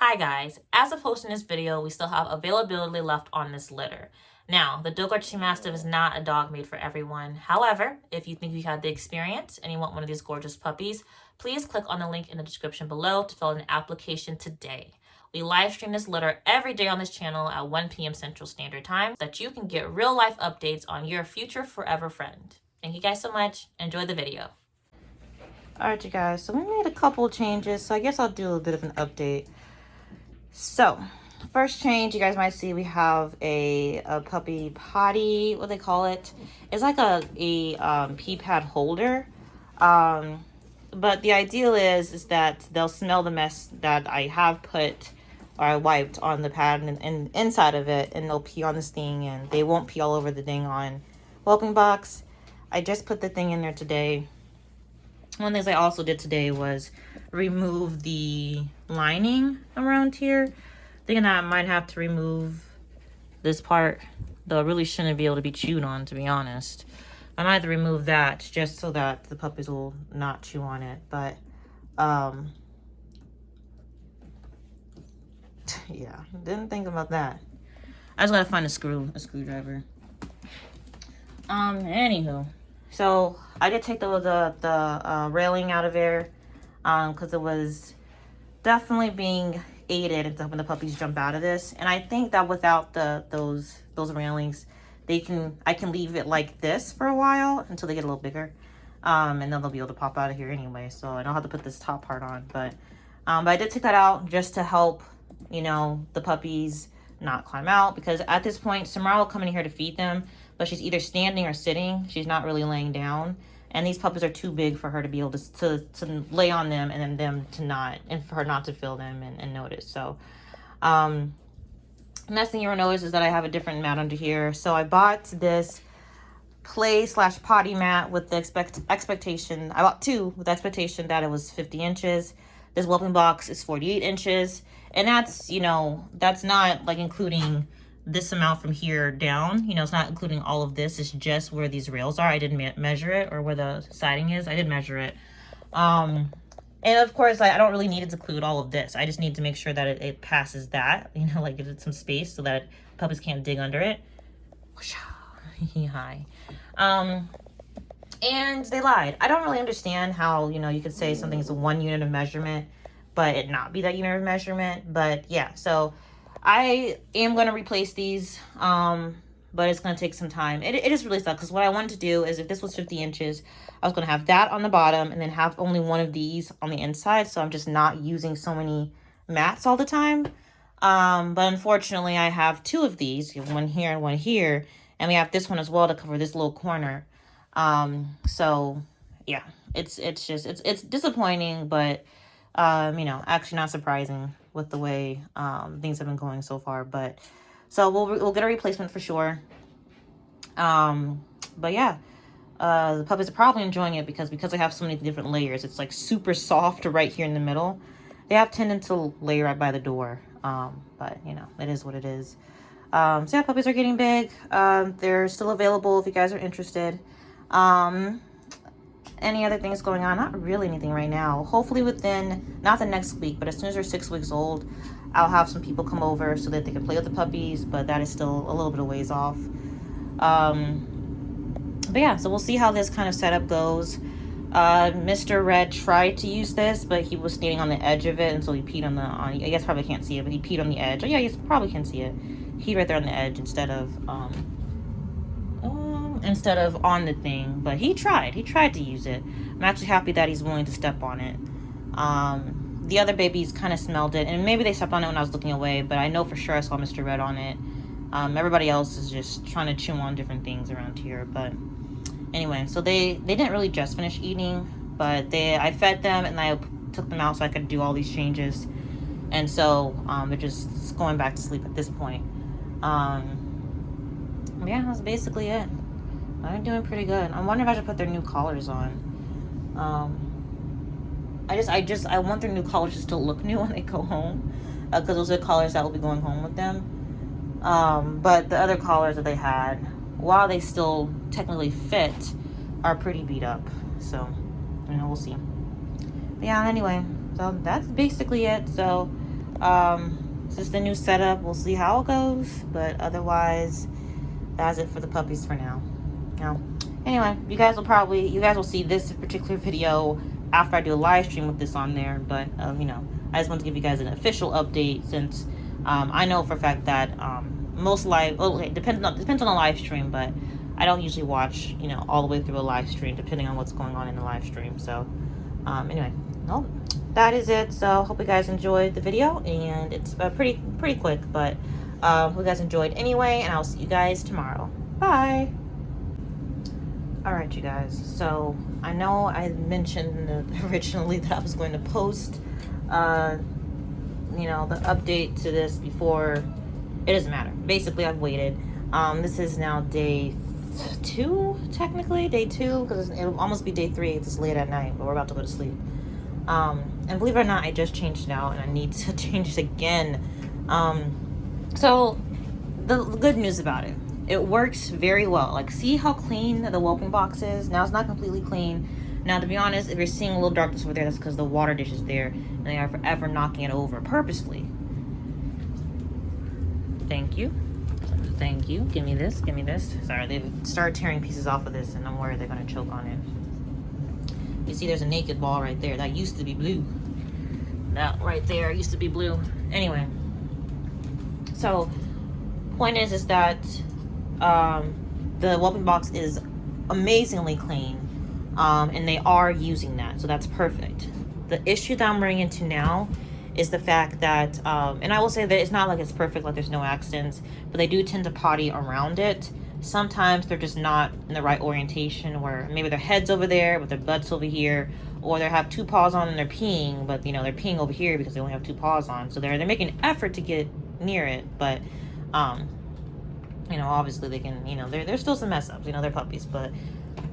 Hi guys, as of posting this video, we still have availability left on this litter. Now, the Dogo Mastiff is not a dog made for everyone. However, if you think you had the experience and you want one of these gorgeous puppies, please click on the link in the description below to fill out an application today. We live stream this litter every day on this channel at 1 p.m. Central Standard Time so that you can get real life updates on your future forever friend. Thank you guys so much. Enjoy the video. Alright you guys, so we made a couple changes, so I guess I'll do a bit of an update. So, first change you guys might see, we have a puppy potty, what they call it. It's like a pee pad holder. But the ideal is that they'll smell the mess that I have put or I wiped on the pad and inside of it, and they'll pee on this thing, and they won't pee all over the dang on whelping box. I just put the thing in there today. One of the things I also did today was remove the lining around here. Thinking that I might have to remove this part, though I really shouldn't be able to be chewed on, to be honest. I might have to remove that just so that the puppies will not chew on it. But yeah, didn't think about that. I just gotta find a screwdriver. Anywho, so I did take the railing out of there because it was definitely being aided when the puppies jump out of this. And I think that without those railings, I can leave it like this for a while until they get a little bigger, and then they'll be able to pop out of here anyway. So I don't have to put this top part on, but I did take that out just to help, you know, the puppies not climb out, because at this point Samara will come in here to feed them, but she's either standing or sitting. She's not really laying down, and these puppies are too big for her to be able to lay on them, and then them to not, and for her not to feel them and notice. So next thing you'll notice is that I have a different mat under here. So I bought this play/potty mat with the expectation, I bought two with the expectation that it was 50 inches. This whelping box is 48 inches. And that's, you know, that's not like including this amount from here down. You know, it's not including all of this. It's just where these rails are. I didn't measure it, or where the siding is. I did measure it. And of course, I don't really need it to include all of this. I just need to make sure that it passes that, you know, like give it some space so that puppies can't dig under it. Hi. And they lied. I don't really understand how, you know, you could say something is a 1 unit of measurement, but it not be that unit of measurement. But yeah, so I am going to replace these, but it's going to take some time. It just really sucks, because what I wanted to do is, if this was 50 inches, I was going to have that on the bottom and then have only one of these on the inside. So I'm just not using so many mats all the time. But unfortunately, I have two of these, one here and one here. And we have this one as well to cover this little corner. So yeah, it's disappointing, but you know, actually not surprising with the way things have been going so far. But so we'll get a replacement for sure. But yeah, the puppies are probably enjoying it because I have so many different layers. It's like super soft right here in the middle. They have tended to lay right by the door, but you know, it is what it is. So yeah, puppies are getting big. They're still available if you guys are interested. Any other things going on? Not really anything right now. Hopefully within, not the next week, but as soon as they're 6 weeks old, I'll have some people come over so that they can play with the puppies, but that is still a little bit of ways off. But yeah, so we'll see how this kind of setup goes. Mr. Red tried to use this, but he was standing on the edge of it, and so he peed on I guess probably can't see it, but he peed on the edge. Oh yeah, you probably can see it. He right there on the edge instead of on the thing. But he tried to use it. I'm actually happy that he's willing to step on it. The other babies kind of smelled it, and maybe they stepped on it when I was looking away, but I know for sure I saw Mr. Red on it. Everybody else is just trying to chew on different things around here. But anyway, so they didn't really just finish eating, but I fed them and I took them out so I could do all these changes. And so they're just going back to sleep at this point. Yeah, that's basically it. I'm doing pretty good. I wonder if I should put their new collars on. I want their new collars to still look new when they go home, because those are the collars that will be going home with them. But the other collars that they had, while they still technically fit, are pretty beat up. So, you know, we'll see. But yeah, anyway, so that's basically it. So This is the new setup. We'll see how it goes, but otherwise, that's it for the puppies for now. Anyway, you guys will see this particular video after I do a live stream with this on there. But I just want to give you guys an official update, since I know for a fact that it depends on the live stream, but I don't usually watch all the way through a live stream, depending on what's going on in the live stream. So anyway, well, that is it. So hope you guys enjoyed the video, and it's pretty quick, but hope you guys enjoyed anyway, and I'll see you guys tomorrow. Bye. All right, you guys, so I know I mentioned originally that I was going to post the update to this before. It doesn't matter. Basically, I've waited. This is now day 2, technically day 2, because it'll almost be day 3. It's late at night, but we're about to go to sleep. And believe it or not, I just changed it out, and I need to change it again. So the good news about it, it works very well. Like, see how clean the whelping box is? Now it's not completely clean. Now, to be honest, if you're seeing a little darkness over there, that's because the water dish is there, and they are forever knocking it over purposely. Thank you. Thank you. Give me this. Give me this. Sorry, they've started tearing pieces off of this, and I'm worried they're going to choke on it. You see there's a naked ball right there. That used to be blue. That right there used to be blue. Anyway. So, point is that the whelping box is amazingly clean. And they are using that. So that's perfect. The issue that I'm running into now is the fact that, and I will say that it's not like it's perfect, like there's no accidents, but they do tend to potty around it. Sometimes they're just not in the right orientation, where maybe their head's over there, but their butt's over here, or they have 2 paws on and they're peeing, but they're peeing over here because they only have 2 paws on. So they're making an effort to get near it, but obviously they can, there's still some mess ups, they're puppies, but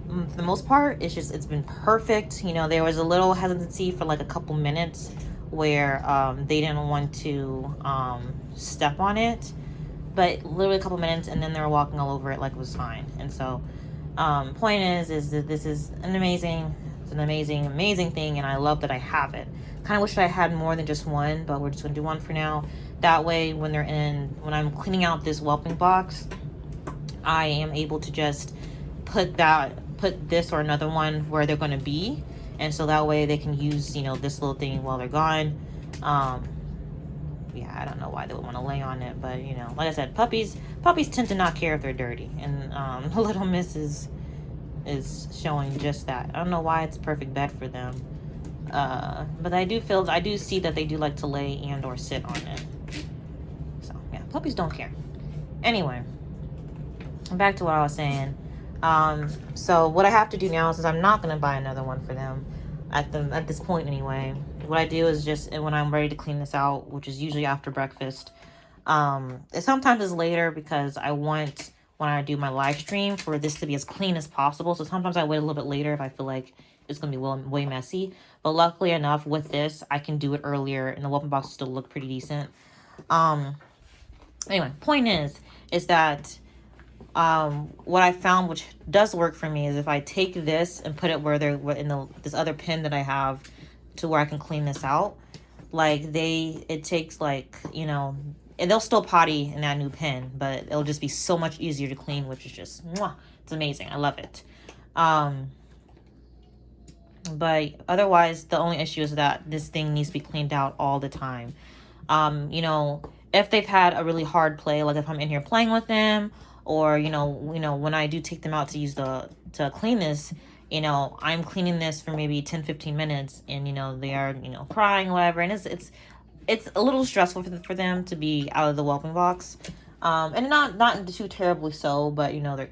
for the most part, it's been perfect. There was a little hesitancy for like a couple minutes where they didn't want to step on it, but literally a couple minutes, and then they were walking all over it like it was fine. And so point is that this is an amazing thing, and I love that I have it. Kind of wish I had more than just one, but we're just gonna do one for now. That way, when I'm cleaning out this whelping box, I am able to just put this or another one where they're going to be, and so that way they can use this little thing while they're gone. Yeah, I don't know why they would want to lay on it, but like I said, puppies tend to not care if they're dirty, and Little Miss is showing just that. I don't know why it's a perfect bed for them, but I do see that they do like to lay and or sit on it. So yeah, puppies don't care. Anyway, back to what I was saying. So what I have to do now, since I'm not going to buy another one for them at this point anyway, what I do is just, when I'm ready to clean this out, which is usually after breakfast, sometimes it's later, because I want, when I do my live stream, for this to be as clean as possible. So sometimes I wait a little bit later if I feel like it's going to be way messy. But luckily enough, with this, I can do it earlier, and the whelping box will still look pretty decent. Anyway, point is that what I found, which does work for me, is if I take this and put it where they're in this other pin that I have, to where I can clean this out. Like, it takes like, and they'll still potty in that new pin, but it'll just be so much easier to clean, which is just, it's amazing. I love it. But otherwise, the only issue is that this thing needs to be cleaned out all the time. If they've had a really hard play, like if I'm in here playing with them, or when I do take them out to clean this, I'm cleaning this for maybe 10-15 minutes, and they are crying, whatever, and it's a little stressful for them to be out of the whelping box, and not too terribly so, but they're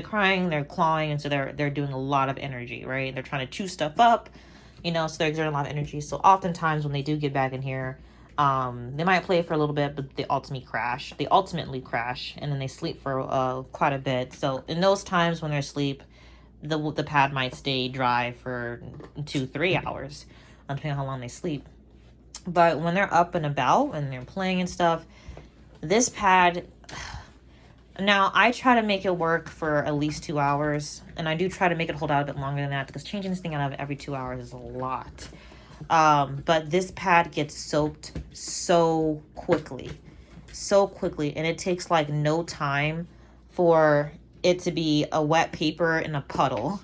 crying, they're clawing, and so they're doing a lot of energy, right? They're trying to chew stuff up, so they're exerting a lot of energy. So oftentimes when they do get back in here, they might play for a little bit, but they ultimately crash, and then they sleep for quite a bit. So in those times when they're asleep, the pad might stay dry for 2-3 hours, depending on how long they sleep. But when they're up and about and they're playing and stuff, this pad, now I try to make it work for at least 2 hours, and I do try to make it hold out a bit longer than that, because changing this thing out every 2 hours is a lot. But this pad gets soaked so quickly. So quickly. And it takes like no time for it to be a wet paper in a puddle.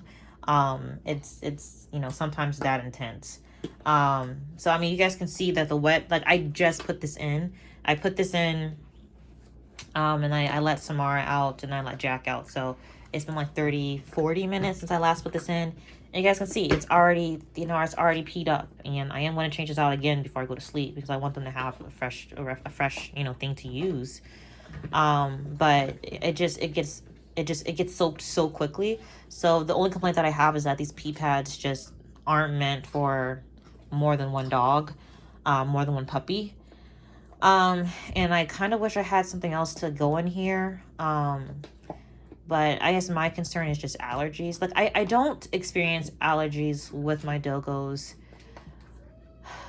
It's you know, sometimes that intense. So I mean, you guys can see that the wet, like I just put this in. I put this in, and I let Samara out and I let Jack out. So it's been like 30-40 minutes since I last put this in. And you guys can see it's already, you know, it's already peed up. And I am going to change this out again before I go to sleep because I want them to have a fresh, you know, thing to use. But it gets soaked so quickly. So the only complaint that I have is that these pee pads just aren't meant for more than one dog, more than one puppy. And I kind of wish I had something else to go in here. But I guess my concern is just allergies. Like I don't experience allergies with my Dogos.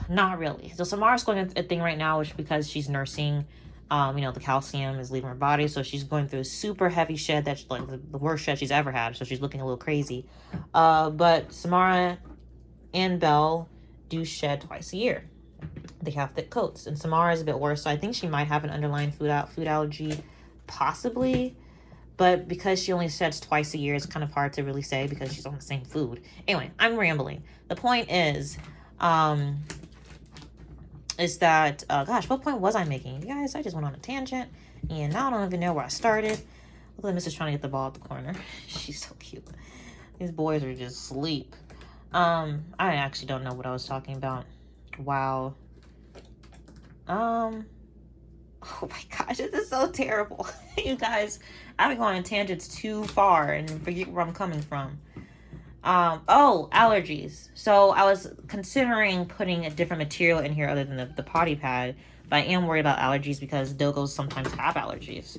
Not really. So Samara's going through a thing right now, which because she's nursing, you know, the calcium is leaving her body. So she's going through a super heavy shed that's like the worst shed she's ever had. So she's looking a little crazy. But Samara and Belle do shed twice a year. They have thick coats. And Samara is a bit worse. So I think she might have an underlying food allergy, possibly. But because she only sheds twice a year, it's kind of hard to really say because she's on the same food. Anyway, I'm rambling. The point is that, gosh, what point was I making? You guys, I just went on a tangent. And now I don't even know where I started. Look at Mrs. trying to get the ball at the corner. She's so cute. These boys are just asleep. I actually don't know what I was talking about. Wow. Oh my gosh, this is so terrible. You guys, I've been going on tangents too far and forget where I'm coming from. Oh, allergies. So I was considering putting a different material in here other than the potty pad, but I am worried about allergies because Dogos sometimes have allergies.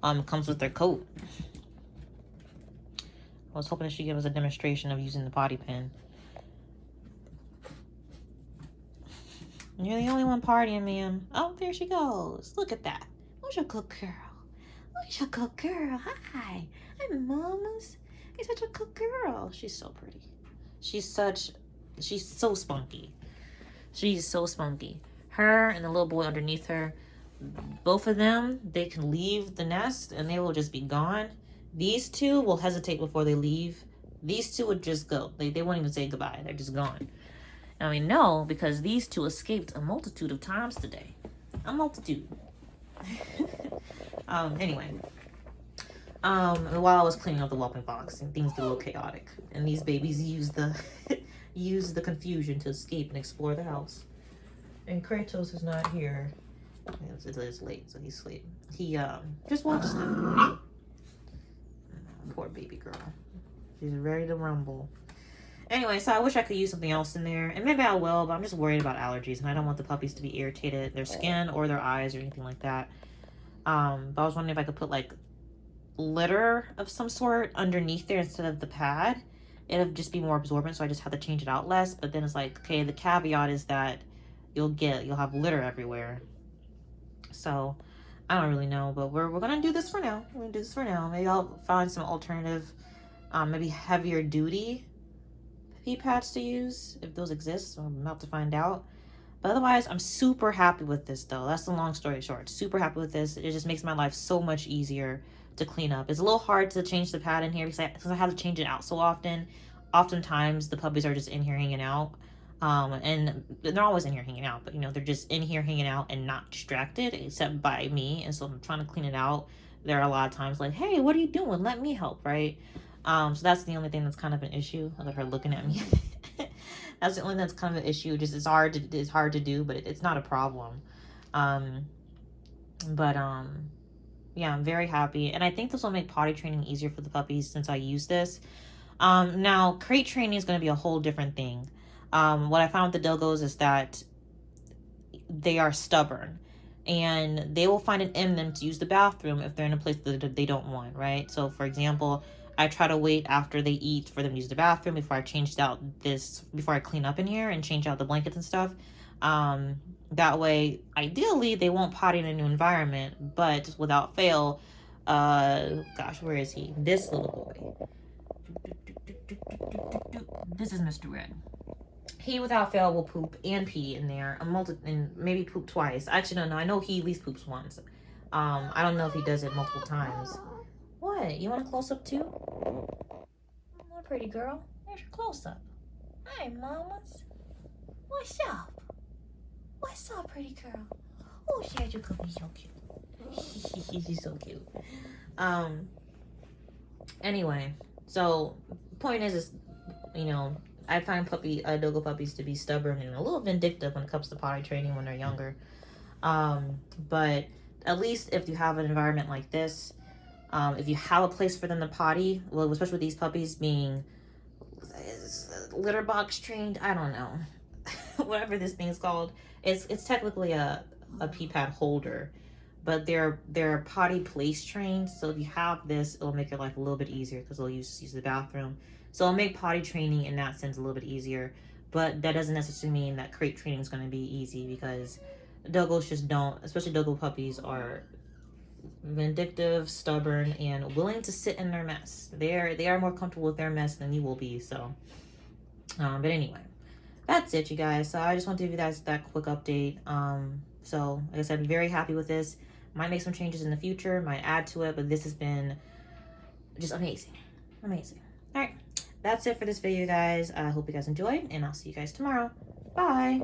It comes with their coat. I was hoping she'd give us a demonstration of using the potty pen. You're the only one partying, ma'am. Oh, there she goes. Look at that. Who's your good girl? Who's your good girl? Hi. I'm Mama's. You're such a good girl. She's so pretty. She's so spunky. She's so spunky. Her and the little boy underneath her, both of them, they can leave the nest and they will just be gone. These two will hesitate before they leave. These two would just go. They won't even say goodbye. They're just gone. I mean, no, because these two escaped a multitude of times today. A multitude. Anyway. While I was cleaning up the whelping box, and things get a little chaotic. And these babies use the confusion to escape and explore the house. And Kratos is not here. It is late, so he's asleep. He, just watches them. Poor baby girl. She's ready to rumble. Anyway, so I wish I could use something else in there. And maybe I will, but I'm just worried about allergies. And I don't want the puppies to be irritated, their skin or their eyes or anything like that. But I was wondering if I could put, like, litter of some sort underneath there instead of the pad. It'll just be more absorbent, so I just have to change it out less. But then it's like, okay, the caveat is that you'll have litter everywhere. So, I don't really know. But we're going to do this for now. We're going to do this for now. Maybe I'll find some alternative, maybe heavier duty pee pads to use, if those exist. So I'm about to find out. But otherwise, I'm super happy with this, though. That's the long story short. Super happy with this. It just makes my life so much easier to clean up. It's a little hard to change the pad in here because I have to change it out so often. Oftentimes, the puppies are just in here hanging out. And they're always in here hanging out. But, you know, they're just in here hanging out and not distracted except by me. And so I'm trying to clean it out. There are a lot of times like, hey, what are you doing? Let me help, right? So that's the only thing that's kind of an issue. Look at her looking at me. That's the only thing that's kind of an issue. Just it's hard to do, but it's not a problem. Yeah, I'm very happy. And I think this will make potty training easier for the puppies since I use this. Now, crate training is going to be a whole different thing. What I found with the Dogos is that they are stubborn. And they will find it in them to use the bathroom if they're in a place that they don't want, right? So, for example, I try to wait after they eat for them to use the bathroom before I clean up in here and change out the blankets and stuff. That way, ideally, they won't potty in a new environment, but without fail, gosh, where is he? This little boy. This is Mr. Red. he without fail will poop and pee in there, and maybe poop twice. I actually don't know. I know he at least poops once. I don't know if he does it multiple times. What? You want a close up too? What, pretty girl? There's your close up. Hi, mamas. What's up? What's up, pretty girl? Oh, she's so cute. She's so cute. Anyway, so point is, you know, I find Dogo puppies to be stubborn and a little vindictive when it comes to potty training when they're younger. But at least if you have an environment like this, if you have a place for them to potty, well, especially with these puppies being litter box trained, I don't know, whatever this thing's called. It's technically a pee pad holder, but they're potty place trained. So if you have this, it'll make your life a little bit easier because they'll use the bathroom. So it'll make potty training in that sense a little bit easier. But that doesn't necessarily mean that crate training is going to be easy, because Dogos just don't, especially Dogo puppies, are vindictive, stubborn, and willing to sit in their mess. They are more comfortable with their mess than you will be. So, but anyway, that's it, you guys. So I just want to give you guys that quick update. So like I said, I'm very happy with this. Might make some changes in the future, might add to it, but this has been just amazing. Amazing. All right, that's it for this video, guys. I hope you guys enjoyed, and I'll see you guys tomorrow. Bye.